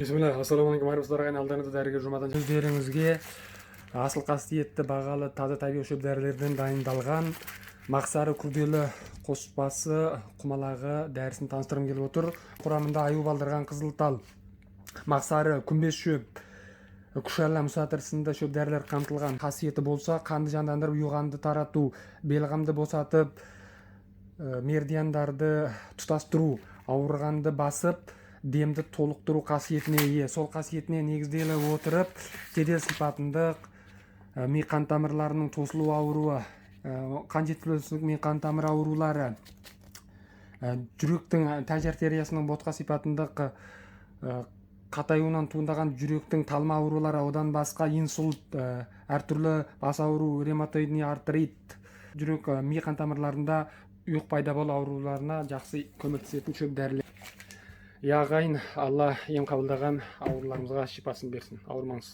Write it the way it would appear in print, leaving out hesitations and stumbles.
Бисмилlah, ассаламу алейкум армысыздар, алдарыңызда дәрігер Жұмадан. Өздеріңізге асыл қасиетті бағалы таза табиғи шөп дәрілерден дайындалған мақсары күрделі қоспасы құмалағы дәрісін таныстырғым келіп отыр. Құрамында аю балдырған қызылтал, мақсары күмбез шөп, күшәлла мұсатыр сынды шөп дәрілер қамтылған. Қасиеті болса қанды жандандырып, ұйғанды тарату, белғамды босатып, меридиандарды тұтастыру, ауырғанды басып, демді толықтыру қасиетіне ие. Сол қасиетіне негізделе отырып, жедел сипатында ми қан тамырларының тосылу ауруы, қан жеткіліксіздік, ми қан тамыр аурулары, жүректің тәжі артериясының ботқа сипатындық қатаюынан туындаған жүректің талма аурулары, одан басқа инсульт, әртүрлі бас ауру, ревматоидный артрит, жүрек ми қан тамырларында ұйық пайда болу ауруларына жақсы көмектесетін шөп дәрілер. Ағайын, Алла ем қабылдаған ауруларымызға шипасын берсін. Ауырмаңыз.